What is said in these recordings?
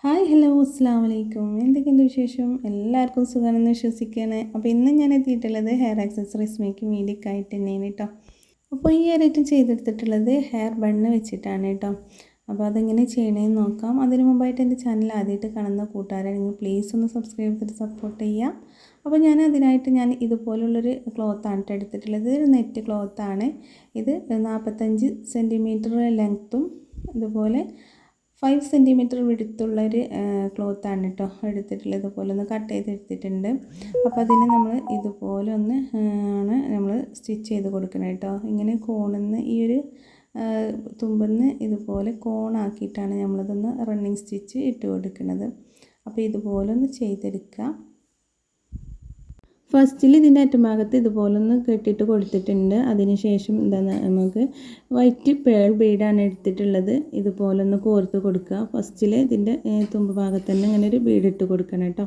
Hi hello അസ്സാം വലൈക്കും. എന്തൊക്കെയുണ്ട് വിശേഷം? എല്ലാവർക്കും സുഖമാണെന്ന് വിശ്വസിക്കുകയാണ്. അപ്പോൾ ഇന്ന് ഞാൻ എത്തിയിട്ടുള്ളത് ഹെയർ ആക്സസറീസ് മേക്കിംഗ് വീഡിയോക്കായിട്ട് തന്നെയാണ് കേട്ടോ. അപ്പോൾ ഈ ഒരു ഐറ്റം ചെയ്തെടുത്തിട്ടുള്ളത് ഹെയർ ബണ്ണ് വെച്ചിട്ടാണ് കേട്ടോ. അപ്പോൾ അതെങ്ങനെ ചെയ്യണമെന്ന് നോക്കാം. അതിന് മുമ്പായിട്ട് എൻ്റെ ചാനൽ ആദ്യമായിട്ട് കാണുന്ന കൂട്ടുകാരാണെങ്കിൽ പ്ലീസ് ഒന്ന് സബ്സ്ക്രൈബ് ചെയ്തിട്ട് സപ്പോർട്ട് ചെയ്യുക. അപ്പോൾ ഞാൻ ഇതുപോലുള്ളൊരു ക്ലോത്താണ് എടുത്തിട്ടുള്ളത്. ഒരു നെറ്റ് ക്ലോത്താണ് ഇത്. 45 സെൻറ്റിമീറ്റർ ലെങ്ത്തും ഇതുപോലെ 5 സെൻറ്റിമീറ്റർ വിടുത്തുള്ളൊരു ക്ലോത്താണ് കേട്ടോ എടുത്തിട്ടുള്ളത്. ഇതുപോലെ ഒന്ന് കട്ട് ചെയ്തെടുത്തിട്ടുണ്ട്. അപ്പോൾ അതിന് നമ്മൾ ഇതുപോലെ ഒന്ന് ആണ് നമ്മൾ സ്റ്റിച്ച് ചെയ്ത് കൊടുക്കണം കേട്ടോ. ഇങ്ങനെ കോണിന്ന് ഈ ഒരു തുമ്പന്ന് ഇതുപോലെ കോണാക്കിയിട്ടാണ് നമ്മളതൊന്ന് റണ്ണിങ് സ്റ്റിച്ച് ഇട്ട് കൊടുക്കുന്നത്. അപ്പോൾ ഇതുപോലെ ഒന്ന് ചെയ്തെടുക്കുക. ഫസ്റ്റിൽ ഇതിൻ്റെ അറ്റഭാഗത്ത് ഇതുപോലൊന്ന് കെട്ടിയിട്ട് കൊടുത്തിട്ടുണ്ട്. അതിനുശേഷം നമുക്ക് വൈറ്റ് പേൾ ബീഡാണ് എടുത്തിട്ടുള്ളത്. ഇതുപോലൊന്ന് കോർത്ത് കൊടുക്കുക. ഫസ്റ്റിൽ ഇതിൻ്റെ തുമ്പ് ഭാഗത്ത് തന്നെ ഇങ്ങനെ ഒരു ബീഡ് ഇട്ട് കൊടുക്കണം കേട്ടോ.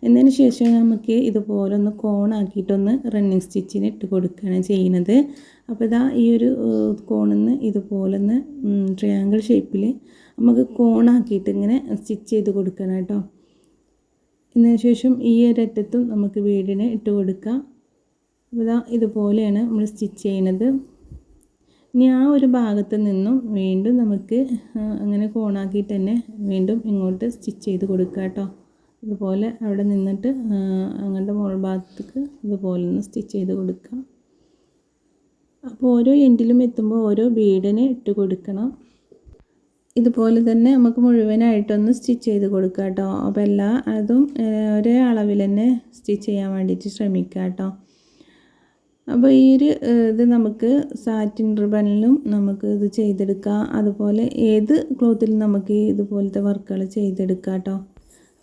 എന്നതിന് ശേഷം നമുക്ക് ഇതുപോലൊന്ന് കോണാക്കിയിട്ടൊന്ന് റണ്ണിങ് സ്റ്റിച്ചിന് ഇട്ട് കൊടുക്കുകയാണ് ചെയ്യുന്നത്. അപ്പോൾ ഇതാ ഈ ഒരു കോണിന്ന് ഇതുപോലൊന്ന് ട്രയാങ്കിൾ ഷേപ്പിൽ നമുക്ക് കോണാക്കിയിട്ട് ഇങ്ങനെ സ്റ്റിച്ച് ചെയ്ത് കൊടുക്കണം കേട്ടോ. ഇതിന് ശേഷം ഈ ഒരറ്റത്തും നമുക്ക് ബീഡിനെ ഇട്ട് കൊടുക്കാം. അപ്പോൾ ഇതുപോലെയാണ് നമ്മൾ സ്റ്റിച്ച് ചെയ്യുന്നത്. ഇനി ആ ഒരു ഭാഗത്ത് നിന്നും വീണ്ടും നമുക്ക് അങ്ങനെ കോണാക്കിയിട്ട് തന്നെ വീണ്ടും ഇങ്ങോട്ട് സ്റ്റിച്ച് ചെയ്ത് കൊടുക്കുക കേട്ടോ. ഇതുപോലെ അവിടെ നിന്നിട്ട് അങ്ങോട്ട് മുകൾ ഭാഗത്തേക്ക് ഇതുപോലെ ഒന്ന് സ്റ്റിച്ച് ചെയ്ത് കൊടുക്കാം. അപ്പോൾ ഓരോ എൻഡിലും എത്തുമ്പോൾ ഓരോ ബീഡിനെ ഇട്ട് കൊടുക്കണം. ഇതുപോലെ തന്നെ നമുക്ക് മുഴുവനായിട്ടൊന്ന് സ്റ്റിച്ച് ചെയ്ത് കൊടുക്കുക കേട്ടോ. അപ്പോൾ അതും ഒരേ അളവിൽ തന്നെ സ്റ്റിച്ച് ചെയ്യാൻ വേണ്ടിയിട്ട് ശ്രമിക്കുക കേട്ടോ. അപ്പോൾ ഈ ഒരു ഇത് നമുക്ക് സാറ്റിൻ റിബണിലും നമുക്ക് ഇത് ചെയ്തെടുക്കാം. അതുപോലെ ഏത് ക്ലോത്തിലും നമുക്ക് ഇതുപോലത്തെ വർക്കുകൾ ചെയ്തെടുക്കാം കേട്ടോ.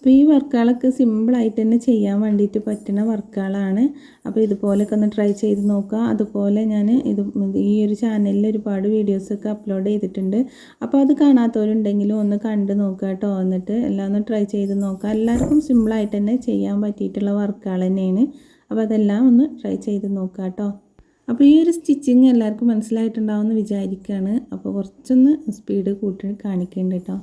അപ്പോൾ ഈ വർക്കുകളൊക്കെ സിമ്പിളായിട്ട് തന്നെ ചെയ്യാൻ വേണ്ടിയിട്ട് പറ്റുന്ന വർക്കുകളാണ്. അപ്പോൾ ഇതുപോലെയൊക്കെ ഒന്ന് ട്രൈ ചെയ്ത് നോക്കുക. അതുപോലെ ഞാൻ ഈ ഒരു ചാനലിൽ ഒരുപാട് വീഡിയോസൊക്കെ അപ്ലോഡ് ചെയ്തിട്ടുണ്ട്. അപ്പോൾ അത് കാണാത്തവരുണ്ടെങ്കിലും ഒന്ന് കണ്ട് നോക്കുക കേട്ടോ. എന്നിട്ട് എല്ലാം ഒന്ന് ട്രൈ ചെയ്ത് നോക്കുക. എല്ലാവർക്കും സിമ്പിളായിട്ട് തന്നെ ചെയ്യാൻ പറ്റിയിട്ടുള്ള വർക്കുകൾ തന്നെയാണ്. അപ്പോൾ അതെല്ലാം ഒന്ന് ട്രൈ ചെയ്ത് നോക്കുക കേട്ടോ. അപ്പോൾ ഈ ഒരു സ്റ്റിച്ചിങ് എല്ലാവർക്കും മനസ്സിലായിട്ടുണ്ടാവുമെന്ന് വിചാരിക്കുകയാണ്. അപ്പോൾ കുറച്ചൊന്ന് സ്പീഡ് കൂട്ടി കാണിക്കേണ്ട കേട്ടോ.